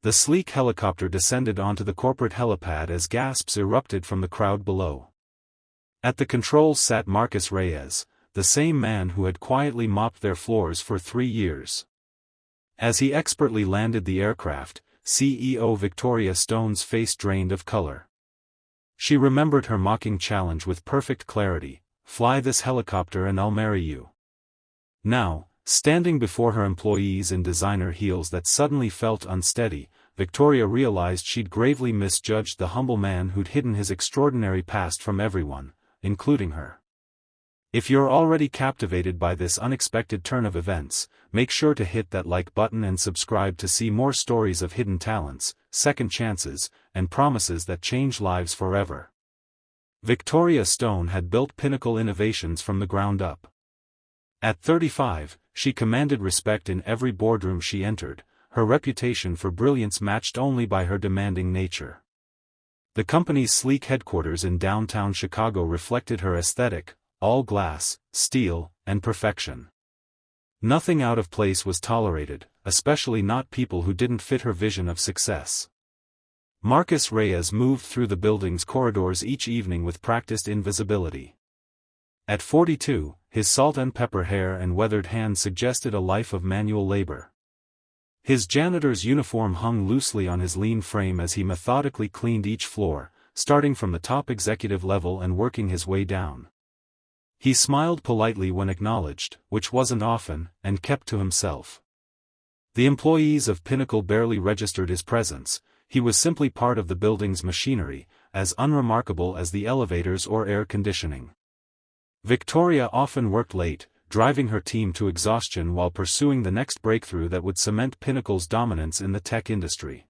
The sleek helicopter descended onto the corporate helipad as gasps erupted from the crowd below. At the controls sat Marcus Reyes, the same man who had quietly mopped their floors for 3 years. As he expertly landed the aircraft, CEO Victoria Stone's face drained of color. She remembered her mocking challenge with perfect clarity: "Fly this helicopter and I'll marry you." Now, standing before her employees in designer heels that suddenly felt unsteady, Victoria realized she'd gravely misjudged the humble man who'd hidden his extraordinary past from everyone, including her. If you're already captivated by this unexpected turn of events, make sure to hit that like button and subscribe to see more stories of hidden talents, second chances, and promises that change lives forever. Victoria Stone had built Pinnacle Innovations from the ground up. At 35, she commanded respect in every boardroom she entered, her reputation for brilliance matched only by her demanding nature. The company's sleek headquarters in downtown Chicago reflected her aesthetic: all glass, steel, and perfection. Nothing out of place was tolerated, especially not people who didn't fit her vision of success. Marcus Reyes moved through the building's corridors each evening with practiced invisibility. At 42, his salt and pepper hair and weathered hands suggested a life of manual labor. His janitor's uniform hung loosely on his lean frame as he methodically cleaned each floor, starting from the top executive level and working his way down. He smiled politely when acknowledged, which wasn't often, and kept to himself. The employees of Pinnacle barely registered his presence. He was simply part of the building's machinery, as unremarkable as the elevators or air conditioning. Victoria often worked late, driving her team to exhaustion while pursuing the next breakthrough that would cement Pinnacle's dominance in the tech industry.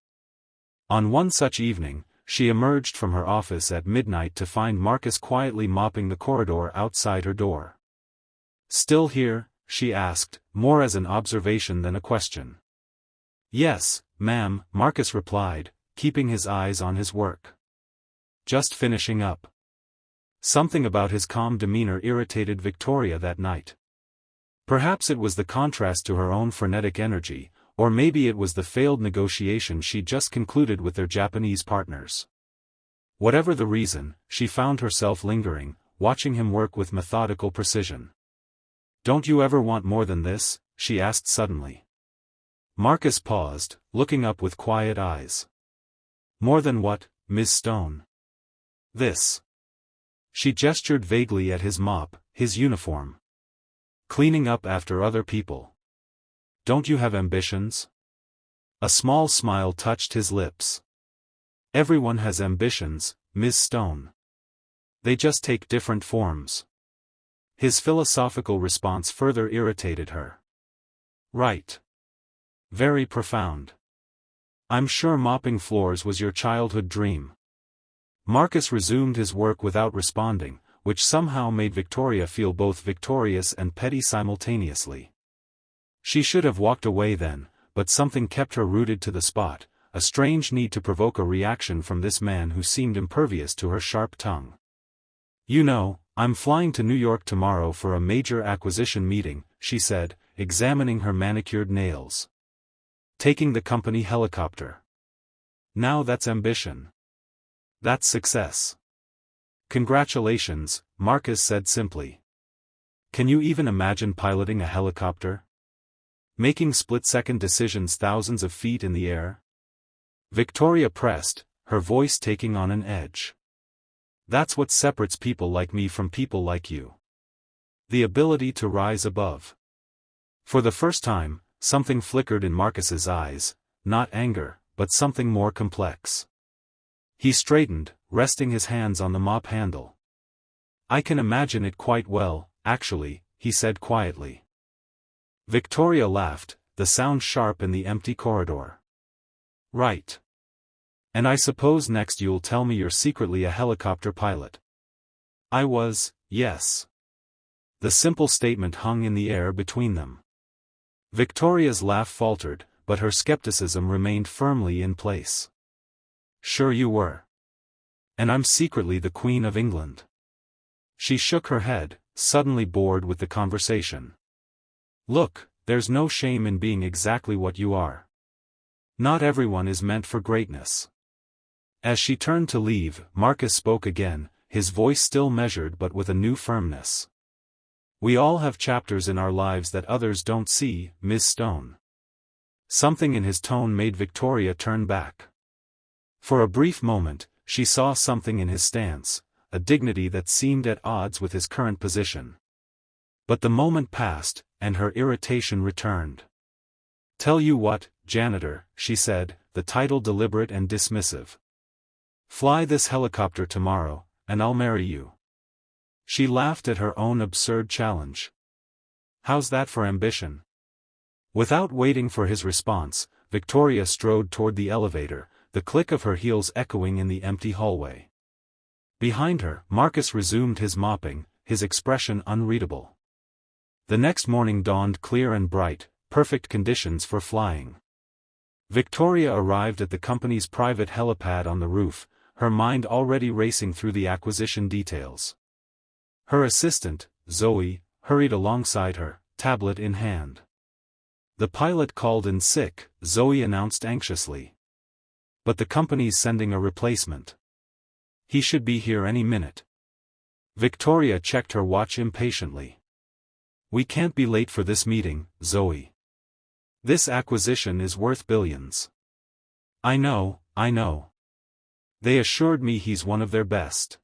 On one such evening, she emerged from her office at midnight to find Marcus quietly mopping the corridor outside her door. "Still here?" she asked, more as an observation than a question. "Yes, ma'am," Marcus replied, keeping his eyes on his work. "Just finishing up." Something about his calm demeanor irritated Victoria that night. Perhaps it was the contrast to her own frenetic energy, or maybe it was the failed negotiation she'd just concluded with their Japanese partners. Whatever the reason, she found herself lingering, watching him work with methodical precision. "Don't you ever want more than this?" she asked suddenly. Marcus paused, looking up with quiet eyes. "More than what, Miss Stone?" "This." She gestured vaguely at his mop, his uniform. "Cleaning up after other people. Don't you have ambitions?" A small smile touched his lips. "Everyone has ambitions, Miss Stone. They just take different forms." His philosophical response further irritated her. "Right. Very profound. I'm sure mopping floors was your childhood dream." Marcus resumed his work without responding, which somehow made Victoria feel both victorious and petty simultaneously. She should have walked away then, but something kept her rooted to the spot, a strange need to provoke a reaction from this man who seemed impervious to her sharp tongue. "You know, I'm flying to New York tomorrow for a major acquisition meeting," she said, examining her manicured nails. "Taking the company helicopter. Now that's ambition. That's success." "Congratulations," Marcus said simply. "Can you even imagine piloting a helicopter? Making split-second decisions thousands of feet in the air?" Victoria pressed, her voice taking on an edge. "That's what separates people like me from people like you. The ability to rise above." For the first time, something flickered in Marcus's eyes, not anger, but something more complex. He straightened, resting his hands on the mop handle. "I can imagine it quite well, actually," he said quietly. Victoria laughed, the sound sharp in the empty corridor. "Right. And I suppose next you'll tell me you're secretly a helicopter pilot." "I was, yes." The simple statement hung in the air between them. Victoria's laugh faltered, but her skepticism remained firmly in place. "Sure you were. And I'm secretly the Queen of England." She shook her head, suddenly bored with the conversation. "Look, there's no shame in being exactly what you are. Not everyone is meant for greatness. As she turned to leave, Marcus spoke again, his voice still measured but with a new firmness. We all have chapters in our lives that others don't see, Miss Stone. Something in his tone made Victoria turn back. For a brief moment, she saw something in his stance, a dignity that seemed at odds with his current position. But the moment passed, and her irritation returned. "Tell you what, Janitor," she said, the title deliberate and dismissive. "Fly this helicopter tomorrow, and I'll marry you." She laughed at her own absurd challenge. "How's that for ambition?" Without waiting for his response, Victoria strode toward the elevator, the click of her heels echoing in the empty hallway. Behind her, Marcus resumed his mopping, his expression unreadable. The next morning dawned clear and bright, perfect conditions for flying. Victoria arrived at the company's private helipad on the roof, her mind already racing through the acquisition details. Her assistant, Zoe, hurried alongside her, tablet in hand. "The pilot called in sick," Zoe announced anxiously. "But the company's sending a replacement. He should be here any minute." Victoria checked her watch impatiently. "We can't be late for this meeting, Zoe. This acquisition is worth billions." I know. They assured me he's one of their best."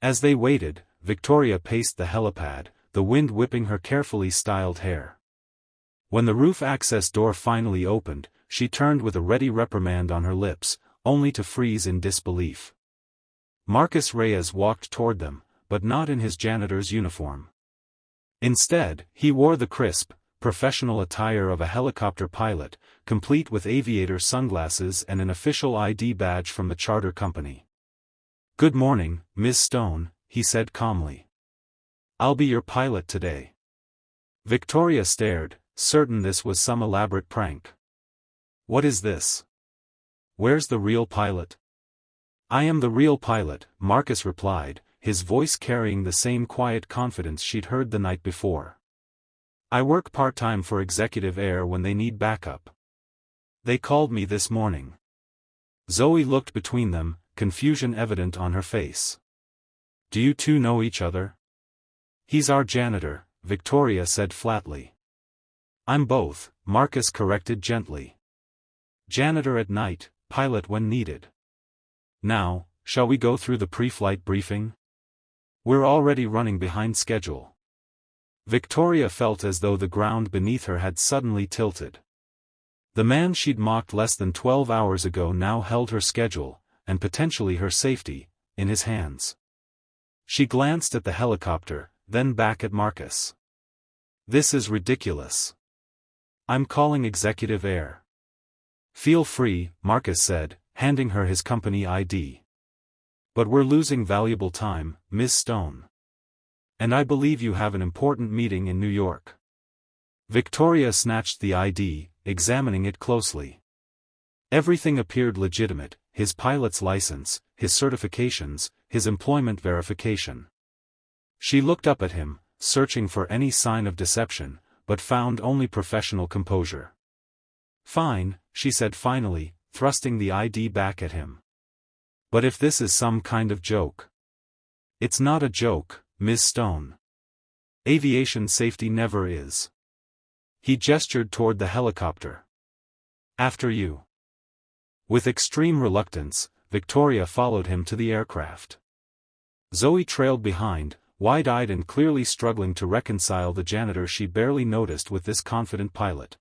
As they waited, Victoria paced the helipad, the wind whipping her carefully styled hair. When the roof access door finally opened, she turned with a ready reprimand on her lips, only to freeze in disbelief. Marcus Reyes walked toward them, but not in his janitor's uniform. Instead, he wore the crisp, professional attire of a helicopter pilot, complete with aviator sunglasses and an official ID badge from the charter company. "Good morning, Miss Stone," he said calmly. "I'll be your pilot today." Victoria stared, certain this was some elaborate prank. "What is this? Where's the real pilot?" "I am the real pilot," Marcus replied, his voice carrying the same quiet confidence she'd heard the night before. "I work part-time for Executive Air when they need backup. They called me this morning." Zoe looked between them, confusion evident on her face. "Do you two know each other?" "He's our janitor," Victoria said flatly. "I'm both," Marcus corrected gently. "Janitor at night, pilot when needed. Now, shall we go through the pre-flight briefing? We're already running behind schedule." Victoria felt as though the ground beneath her had suddenly tilted. The man she'd mocked less than 12 hours ago now held her schedule, and potentially her safety, in his hands. She glanced at the helicopter, then back at Marcus. "This is ridiculous. I'm calling Executive Air." "Feel free," Marcus said, handing her his company ID. "But we're losing valuable time, Miss Stone. And I believe you have an important meeting in New York." Victoria snatched the ID, examining it closely. Everything appeared legitimate: his pilot's license, his certifications, his employment verification. She looked up at him, searching for any sign of deception, but found only professional composure. "Fine," she said finally, thrusting the ID back at him. "But if this is some kind of joke." "It's not a joke, Miss Stone. Aviation safety never is." He gestured toward the helicopter. "After you." With extreme reluctance, Victoria followed him to the aircraft. Zoe trailed behind, wide-eyed and clearly struggling to reconcile the janitor she barely noticed with this confident pilot.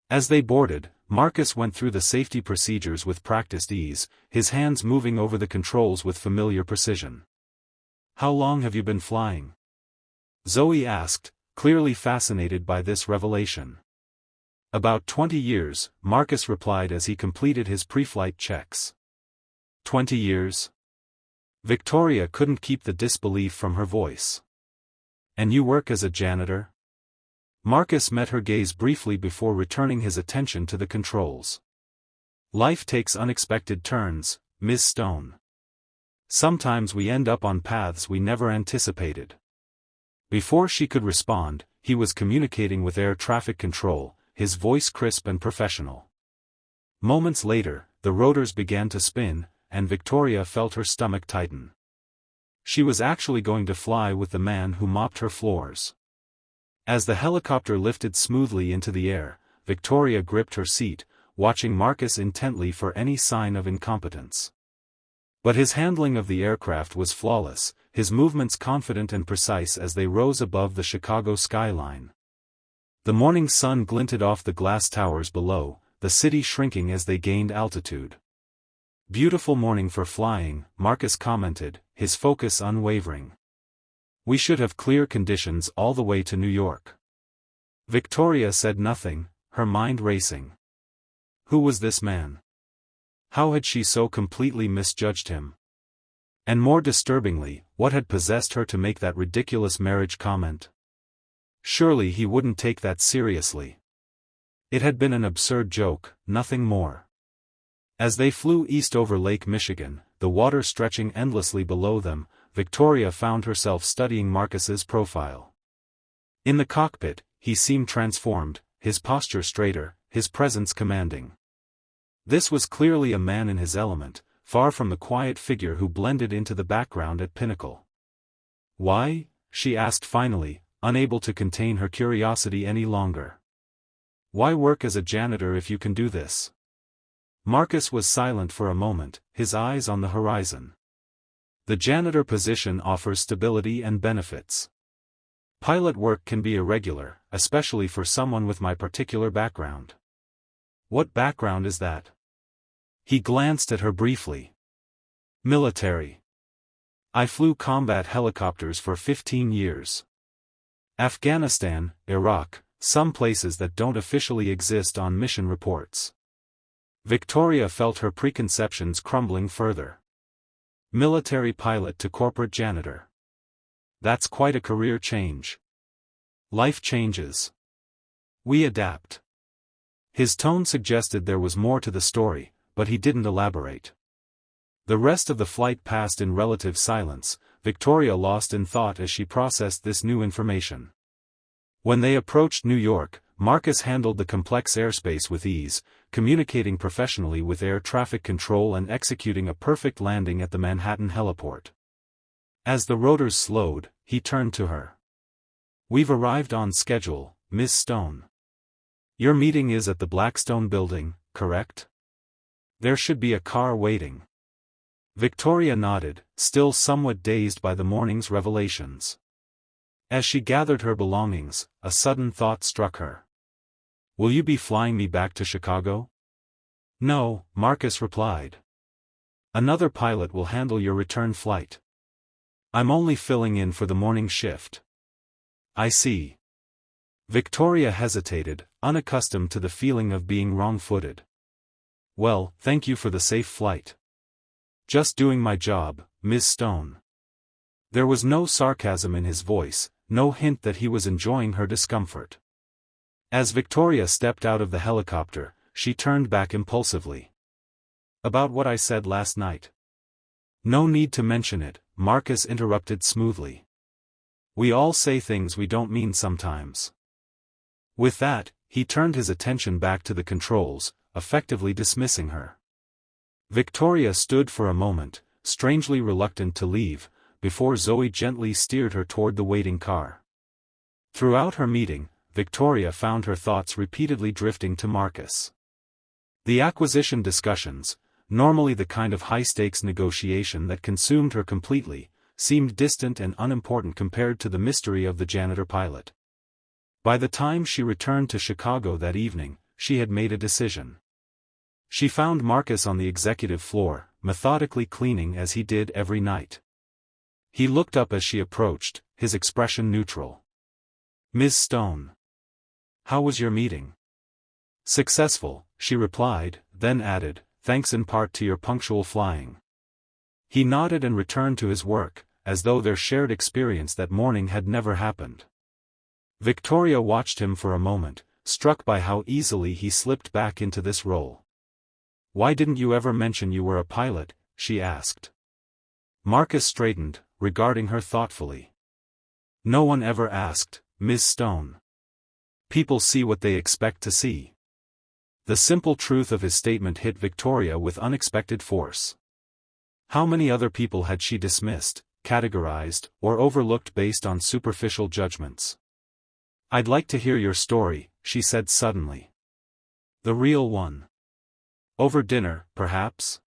As they boarded, Marcus went through the safety procedures with practiced ease, his hands moving over the controls with familiar precision. "How long have you been flying?" Zoe asked, clearly fascinated by this revelation. "About 20 years, Marcus replied as he completed his pre-flight checks. 20 years? Victoria couldn't keep the disbelief from her voice. "And you work as a janitor?" Marcus met her gaze briefly before returning his attention to the controls. "Life takes unexpected turns, Miss Stone. Sometimes we end up on paths we never anticipated." Before she could respond, he was communicating with air traffic control, his voice crisp and professional. Moments later, the rotors began to spin, and Victoria felt her stomach tighten. She was actually going to fly with the man who mopped her floors. As the helicopter lifted smoothly into the air, Victoria gripped her seat, watching Marcus intently for any sign of incompetence. But his handling of the aircraft was flawless, his movements confident and precise as they rose above the Chicago skyline. The morning sun glinted off the glass towers below, the city shrinking as they gained altitude. "Beautiful morning for flying," Marcus commented, his focus unwavering. "We should have clear conditions all the way to New York." Victoria said nothing, her mind racing. Who was this man? How had she so completely misjudged him? And more disturbingly, what had possessed her to make that ridiculous marriage comment? Surely he wouldn't take that seriously. It had been an absurd joke, nothing more. As they flew east over Lake Michigan, the water stretching endlessly below them, Victoria found herself studying Marcus's profile. In the cockpit, he seemed transformed, his posture straighter, his presence commanding. This was clearly a man in his element, far from the quiet figure who blended into the background at Pinnacle. "Why?" she asked finally, unable to contain her curiosity any longer. "Why work as a janitor if you can do this?" Marcus was silent for a moment, his eyes on the horizon. "The janitor position offers stability and benefits. Pilot work can be irregular, especially for someone with my particular background." "What background is that?" He glanced at her briefly. "Military. I flew combat helicopters for 15 years. Afghanistan, Iraq, some places that don't officially exist on mission reports." Victoria felt her preconceptions crumbling further. Military pilot to corporate janitor. That's quite a career change. Life changes. We adapt. His tone suggested there was more to the story, but he didn't elaborate. The rest of the flight passed in relative silence, Victoria lost in thought as she processed this new information. When they approached New York, Marcus handled the complex airspace with ease, communicating professionally with air traffic control and executing a perfect landing at the Manhattan heliport. As the rotors slowed, he turned to her. "We've arrived on schedule, Miss Stone. Your meeting is at the Blackstone building, correct? There should be a car waiting." Victoria nodded, still somewhat dazed by the morning's revelations. As she gathered her belongings, a sudden thought struck her. "Will you be flying me back to Chicago?" "No," Marcus replied. "Another pilot will handle your return flight. I'm only filling in for the morning shift." "I see." Victoria hesitated, unaccustomed to the feeling of being wrong-footed. "Well, thank you for the safe flight." "Just doing my job, Ms. Stone." There was no sarcasm in his voice, no hint that he was enjoying her discomfort. As Victoria stepped out of the helicopter, she turned back impulsively. "About what I said last night." "No need to mention it," Marcus interrupted smoothly. "We all say things we don't mean sometimes." With that, he turned his attention back to the controls, effectively dismissing her. Victoria stood for a moment, strangely reluctant to leave, before Zoe gently steered her toward the waiting car. Throughout her meeting, Victoria found her thoughts repeatedly drifting to Marcus. The acquisition discussions, normally the kind of high-stakes negotiation that consumed her completely, seemed distant and unimportant compared to the mystery of the janitor pilot. By the time she returned to Chicago that evening, she had made a decision. She found Marcus on the executive floor, methodically cleaning as he did every night. He looked up as she approached, his expression neutral. "Ms. Stone. How was your meeting?" "Successful," she replied, then added, "thanks in part to your punctual flying." He nodded and returned to his work, as though their shared experience that morning had never happened. Victoria watched him for a moment, struck by how easily he slipped back into this role. "Why didn't you ever mention you were a pilot?" she asked. Marcus straightened, regarding her thoughtfully. "No one ever asked, Ms. Stone. People see what they expect to see." The simple truth of his statement hit Victoria with unexpected force. How many other people had she dismissed, categorized, or overlooked based on superficial judgments? "I'd like to hear your story," she said suddenly. "The real one. Over dinner, perhaps?"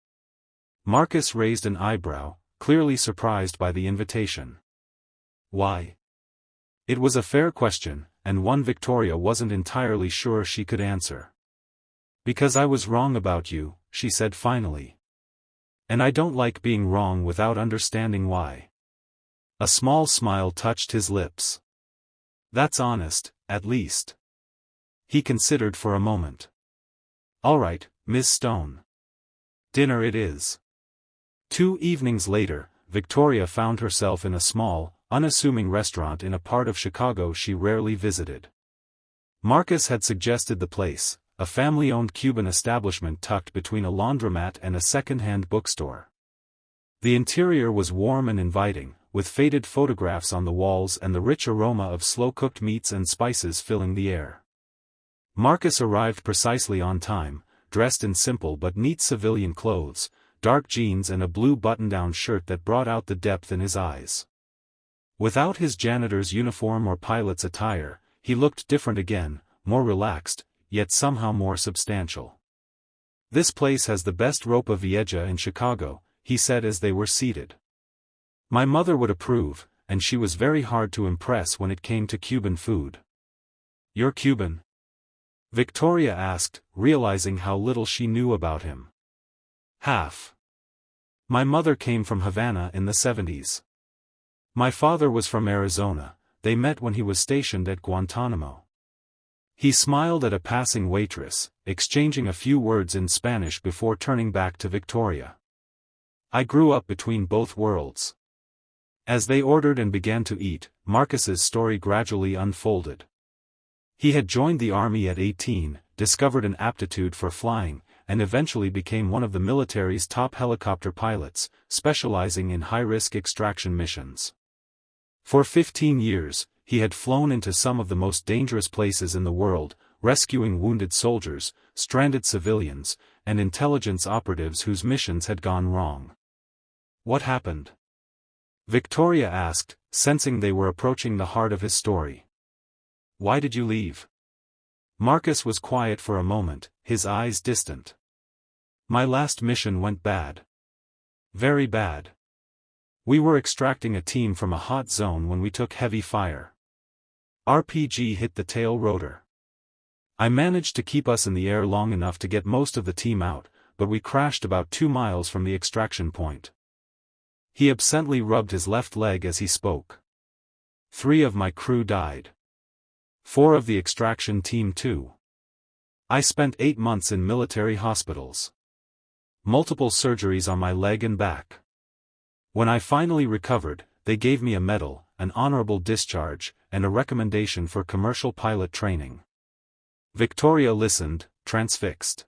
Marcus raised an eyebrow, clearly surprised by the invitation. Why? It was a fair question, and one Victoria wasn't entirely sure she could answer. "Because I was wrong about you," she said finally. "And I don't like being wrong without understanding why." A small smile touched his lips. "That's honest, at least." He considered for a moment. "All right, Miss Stone. Dinner it is." 2 evenings later, Victoria found herself in a small, unassuming restaurant in a part of Chicago she rarely visited. Marcus had suggested the place, a family-owned Cuban establishment tucked between a laundromat and a second-hand bookstore. The interior was warm and inviting, with faded photographs on the walls and the rich aroma of slow-cooked meats and spices filling the air. Marcus arrived precisely on time, dressed in simple but neat civilian clothes, dark jeans and a blue button-down shirt that brought out the depth in his eyes. Without his janitor's uniform or pilot's attire, he looked different again, more relaxed, yet somehow more substantial. "This place has the best ropa vieja in Chicago," he said as they were seated. "My mother would approve, and she was very hard to impress when it came to Cuban food." "You're Cuban?" Victoria asked, realizing how little she knew about him. "Half. My mother came from Havana in the 70s. My father was from Arizona. They met when he was stationed at Guantanamo." He smiled at a passing waitress, exchanging a few words in Spanish before turning back to Victoria. "I grew up between both worlds." As they ordered and began to eat, Marcus's story gradually unfolded. He had joined the army at 18, discovered an aptitude for flying, and eventually became one of the military's top helicopter pilots, specializing in high-risk extraction missions. For 15 years, he had flown into some of the most dangerous places in the world, rescuing wounded soldiers, stranded civilians, and intelligence operatives whose missions had gone wrong. "What happened?" Victoria asked, sensing they were approaching the heart of his story. "Why did you leave?" Marcus was quiet for a moment, his eyes distant. "My last mission went bad. Very bad. We were extracting a team from a hot zone when we took heavy fire. RPG hit the tail rotor. I managed to keep us in the air long enough to get most of the team out, but we crashed about 2 miles from the extraction point." He absently rubbed his left leg as he spoke. 3 of my crew died. 4 of the extraction team too. I spent 8 months in military hospitals. Multiple surgeries on my leg and back. When I finally recovered, they gave me a medal, an honorable discharge, and a recommendation for commercial pilot training. Victoria listened, transfixed.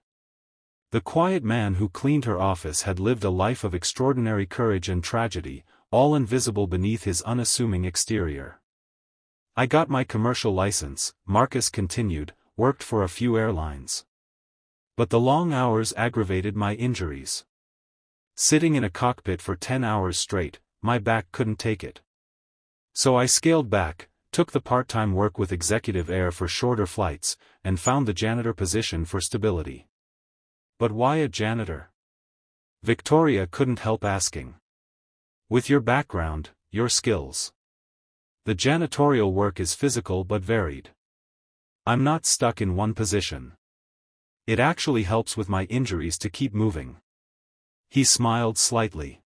The quiet man who cleaned her office had lived a life of extraordinary courage and tragedy, all invisible beneath his unassuming exterior. "I got my commercial license," Marcus continued, "worked for a few airlines. But the long hours aggravated my injuries. Sitting in a cockpit for 10 hours straight, my back couldn't take it. So I scaled back, took the part-time work with Executive Air for shorter flights, and found the janitor position for stability." "But why a janitor?" Victoria couldn't help asking. "With your background, your skills. The janitorial work is physical but varied. I'm not stuck in one position. It actually helps with my injuries to keep moving." He smiled slightly.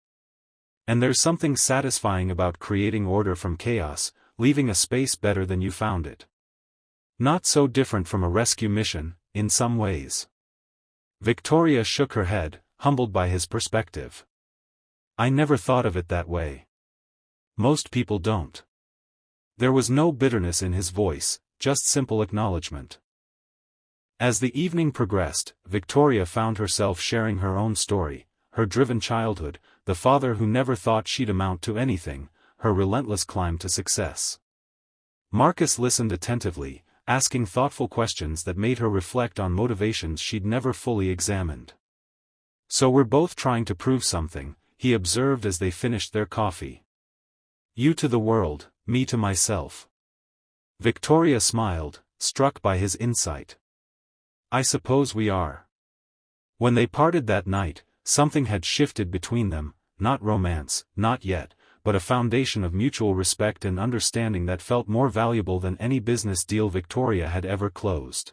"And there's something satisfying about creating order from chaos, leaving a space better than you found it. Not so different from a rescue mission, in some ways." Victoria shook her head, humbled by his perspective. "I never thought of it that way. Most people don't." There was no bitterness in his voice, just simple acknowledgement. As the evening progressed, Victoria found herself sharing her own story, her driven childhood, the father who never thought she'd amount to anything, her relentless climb to success. Marcus listened attentively, asking thoughtful questions that made her reflect on motivations she'd never fully examined. "So we're both trying to prove something," he observed as they finished their coffee. "You to the world, me to myself." Victoria smiled, struck by his insight. "I suppose we are." When they parted that night, something had shifted between them, not romance, not yet, but a foundation of mutual respect and understanding that felt more valuable than any business deal Victoria had ever closed.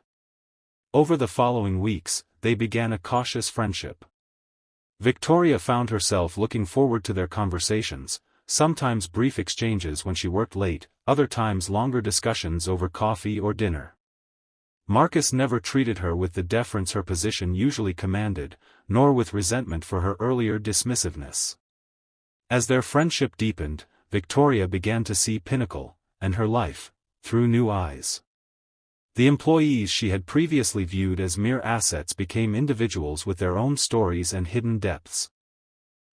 Over the following weeks, they began a cautious friendship. Victoria found herself looking forward to their conversations, sometimes brief exchanges when she worked late, other times longer discussions over coffee or dinner. Marcus never treated her with the deference her position usually commanded, nor with resentment for her earlier dismissiveness. As their friendship deepened, Victoria began to see Pinnacle, and her life, through new eyes. The employees she had previously viewed as mere assets became individuals with their own stories and hidden depths.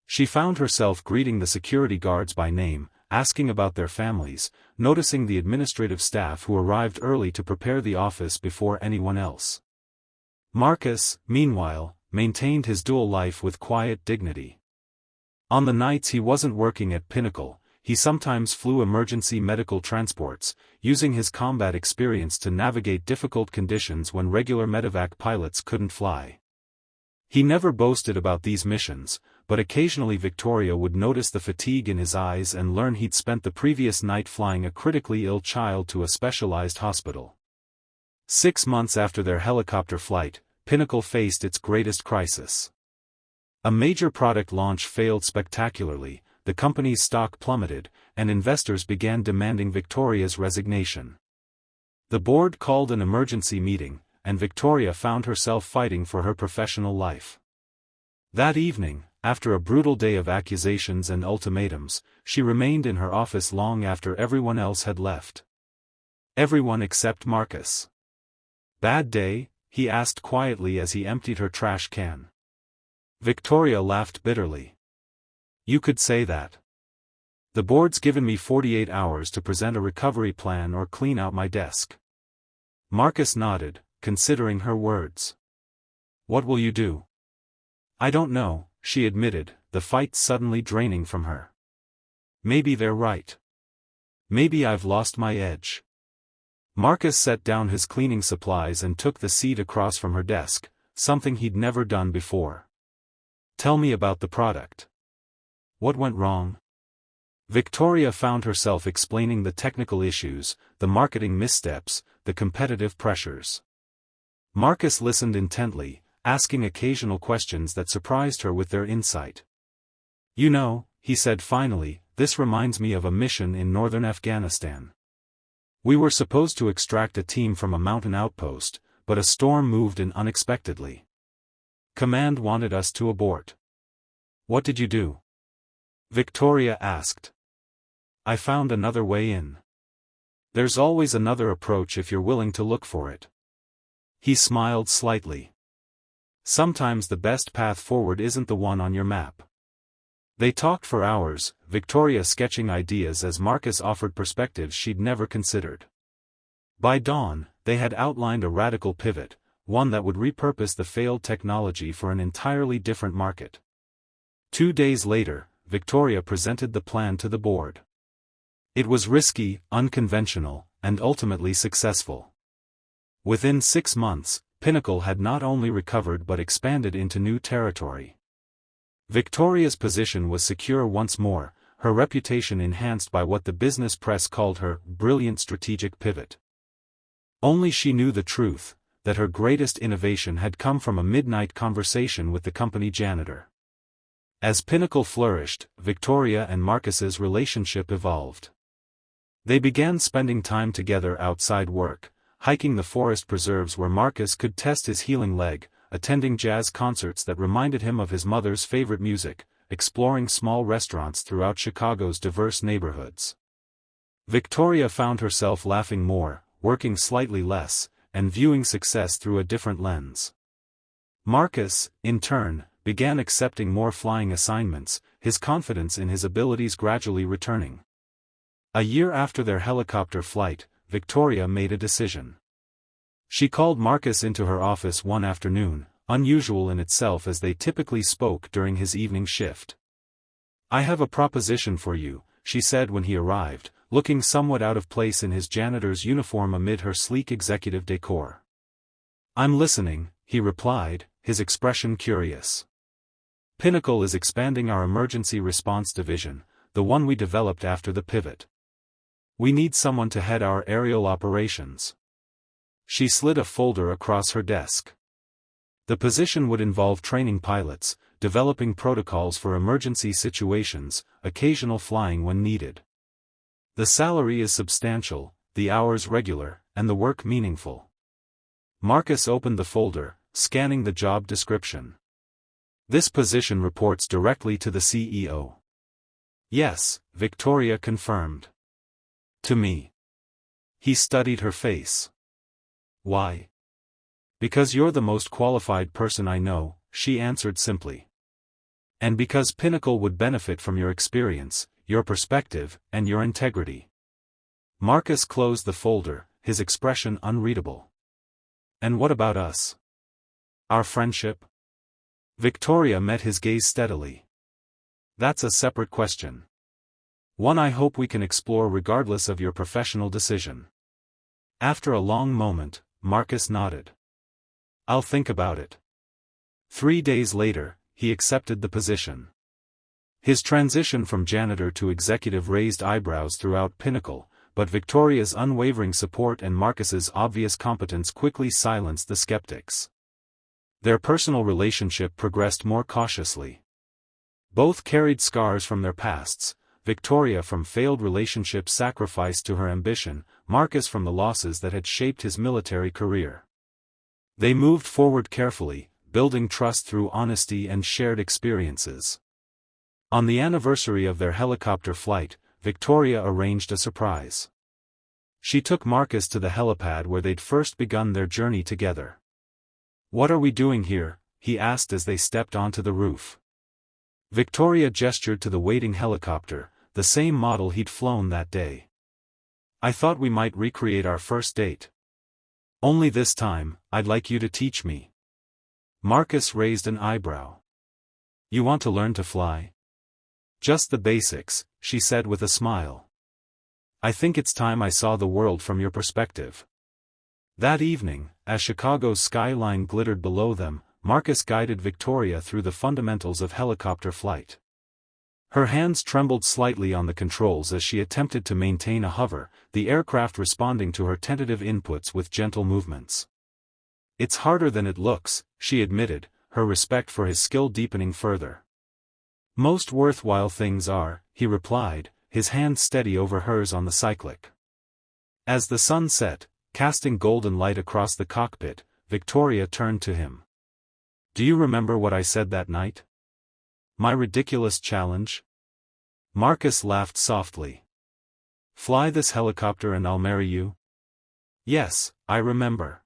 She found herself greeting the security guards by name, asking about their families, noticing the administrative staff who arrived early to prepare the office before anyone else. Marcus, meanwhile, maintained his dual life with quiet dignity. On the nights he wasn't working at Pinnacle, he sometimes flew emergency medical transports, using his combat experience to navigate difficult conditions when regular medevac pilots couldn't fly. He never boasted about these missions, but occasionally Victoria would notice the fatigue in his eyes and learn he'd spent the previous night flying a critically ill child to a specialized hospital. 6 months after their helicopter flight, Pinnacle faced its greatest crisis. A major product launch failed spectacularly, the company's stock plummeted, and investors began demanding Victoria's resignation. The board called an emergency meeting, and Victoria found herself fighting for her professional life. That evening, after a brutal day of accusations and ultimatums, she remained in her office long after everyone else had left. Everyone except Marcus. "Bad day?" he asked quietly as he emptied her trash can. Victoria laughed bitterly. "You could say that. The board's given me 48 hours to present a recovery plan or clean out my desk." Marcus nodded, considering her words. "What will you do?" "I don't know," she admitted, the fight suddenly draining from her. "Maybe they're right. Maybe I've lost my edge." Marcus set down his cleaning supplies and took the seat across from her desk, something he'd never done before. "Tell me about the product. What went wrong?" Victoria found herself explaining the technical issues, the marketing missteps, the competitive pressures. Marcus listened intently, asking occasional questions that surprised her with their insight. "You know," he said finally, "this reminds me of a mission in northern Afghanistan. We were supposed to extract a team from a mountain outpost, but a storm moved in unexpectedly. Command wanted us to abort. What did you do?" Victoria asked. "I found another way in. There's always another approach if you're willing to look for it." He smiled slightly. "Sometimes the best path forward isn't the one on your map." They talked for hours, Victoria sketching ideas as Marcus offered perspectives she'd never considered. By dawn, they had outlined a radical pivot, one that would repurpose the failed technology for an entirely different market. 2 days later, Victoria presented the plan to the board. It was risky, unconventional, and ultimately successful. Within 6 months, Pinnacle had not only recovered but expanded into new territory. Victoria's position was secure once more, her reputation enhanced by what the business press called her brilliant strategic pivot. Only she knew the truth, that her greatest innovation had come from a midnight conversation with the company janitor. As Pinnacle flourished, Victoria and Marcus's relationship evolved. They began spending time together outside work, hiking the forest preserves where Marcus could test his healing leg, attending jazz concerts that reminded him of his mother's favorite music, exploring small restaurants throughout Chicago's diverse neighborhoods. Victoria found herself laughing more, working slightly less, and viewing success through a different lens. Marcus, in turn, began accepting more flying assignments, his confidence in his abilities gradually returning. A year after their helicopter flight, Victoria made a decision. She called Marcus into her office one afternoon, unusual in itself as they typically spoke during his evening shift. "I have a proposition for you," she said when he arrived, looking somewhat out of place in his janitor's uniform amid her sleek executive decor. "I'm listening," he replied, his expression curious. "Pinnacle is expanding our emergency response division, the one we developed after the pivot. We need someone to head our aerial operations." She slid a folder across her desk. The position would involve training pilots, developing protocols for emergency situations, occasional flying when needed. The salary is substantial, the hours regular, and the work meaningful. Marcus opened the folder, scanning the job description. "This position reports directly to the CEO." "Yes," Victoria confirmed. "To me." He studied her face. "Why?" "Because you're the most qualified person I know," she answered simply. "And because Pinnacle would benefit from your experience, your perspective, and your integrity." Marcus closed the folder, his expression unreadable. "And what about us? Our friendship?" Victoria met his gaze steadily. "That's a separate question. One I hope we can explore regardless of your professional decision." After a long moment, Marcus nodded. "I'll think about it." 3 days later, he accepted the position. His transition from janitor to executive raised eyebrows throughout Pinnacle, but Victoria's unwavering support and Marcus's obvious competence quickly silenced the skeptics. Their personal relationship progressed more cautiously. Both carried scars from their pasts, Victoria from failed relationships sacrificed to her ambition, Marcus from the losses that had shaped his military career. They moved forward carefully, building trust through honesty and shared experiences. On the anniversary of their helicopter flight, Victoria arranged a surprise. She took Marcus to the helipad where they'd first begun their journey together. "What are we doing here?" he asked as they stepped onto the roof. Victoria gestured to the waiting helicopter, the same model he'd flown that day. "I thought we might recreate our first date. Only this time, I'd like you to teach me." Marcus raised an eyebrow. "You want to learn to fly?" "Just the basics," she said with a smile. "I think it's time I saw the world from your perspective." That evening, as Chicago's skyline glittered below them, Marcus guided Victoria through the fundamentals of helicopter flight. Her hands trembled slightly on the controls as she attempted to maintain a hover, the aircraft responding to her tentative inputs with gentle movements. "It's harder than it looks," she admitted, her respect for his skill deepening further. "Most worthwhile things are," he replied, his hand steady over hers on the cyclic. As the sun set, casting golden light across the cockpit, Victoria turned to him. "Do you remember what I said that night? My ridiculous challenge?" Marcus laughed softly. "Fly this helicopter and I'll marry you?" "Yes, I remember."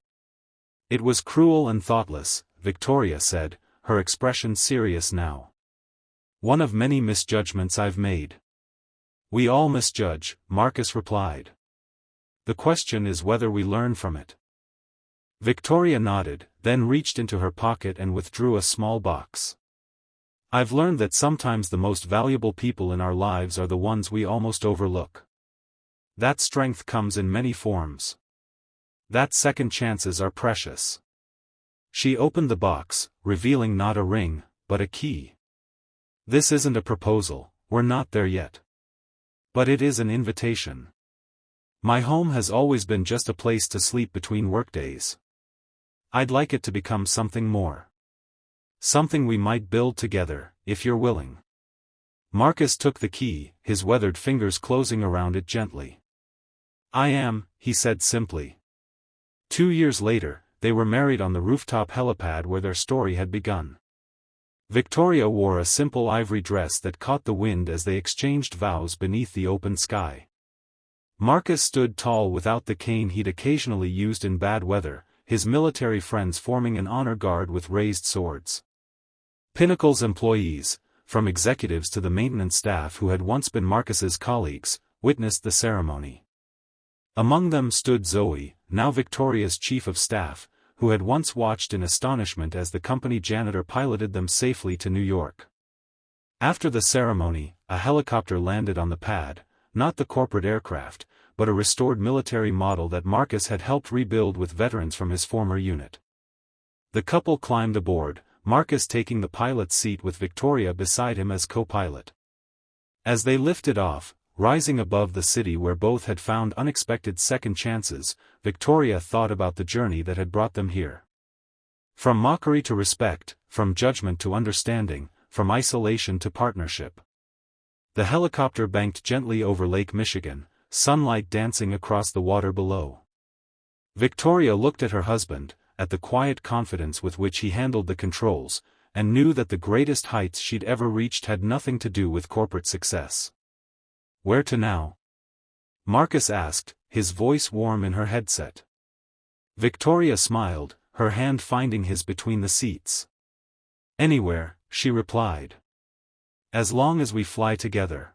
"It was cruel and thoughtless," Victoria said, her expression serious now. "One of many misjudgments I've made." "We all misjudge," Marcus replied. "The question is whether we learn from it." Victoria nodded, then reached into her pocket and withdrew a small box. "I've learned that sometimes the most valuable people in our lives are the ones we almost overlook. That strength comes in many forms. That second chances are precious." She opened the box, revealing not a ring, but a key. "This isn't a proposal, we're not there yet. But it is an invitation. My home has always been just a place to sleep between workdays. I'd like it to become something more. Something we might build together, if you're willing." Marcus took the key, his weathered fingers closing around it gently. "I am," he said simply. 2 years later, they were married on the rooftop helipad where their story had begun. Victoria wore a simple ivory dress that caught the wind as they exchanged vows beneath the open sky. Marcus stood tall without the cane he'd occasionally used in bad weather, his military friends forming an honor guard with raised swords. Pinnacle's employees, from executives to the maintenance staff who had once been Marcus's colleagues, witnessed the ceremony. Among them stood Zoe, now Victoria's chief of staff, who had once watched in astonishment as the company janitor piloted them safely to New York. After the ceremony, a helicopter landed on the pad, not the corporate aircraft, but a restored military model that Marcus had helped rebuild with veterans from his former unit. The couple climbed aboard, Marcus taking the pilot's seat with Victoria beside him as co-pilot. As they lifted off, rising above the city where both had found unexpected second chances, Victoria thought about the journey that had brought them here. From mockery to respect, from judgment to understanding, from isolation to partnership. The helicopter banked gently over Lake Michigan, sunlight dancing across the water below. Victoria looked at her husband, at the quiet confidence with which he handled the controls, and knew that the greatest heights she'd ever reached had nothing to do with corporate success. "Where to now?" Marcus asked, his voice warm in her headset. Victoria smiled, her hand finding his between the seats. "Anywhere," she replied. "As long as we fly together."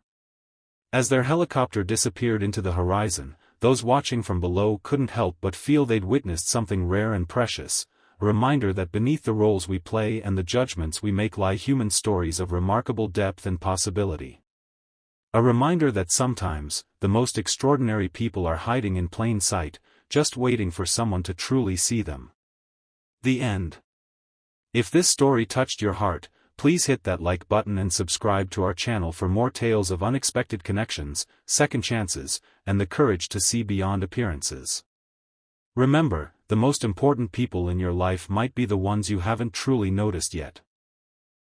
As their helicopter disappeared into the horizon, those watching from below couldn't help but feel they'd witnessed something rare and precious, a reminder that beneath the roles we play and the judgments we make lie human stories of remarkable depth and possibility. A reminder that sometimes, the most extraordinary people are hiding in plain sight, just waiting for someone to truly see them. The end. If this story touched your heart, please hit that like button and subscribe to our channel for more tales of unexpected connections, second chances, and the courage to see beyond appearances. Remember, the most important people in your life might be the ones you haven't truly noticed yet.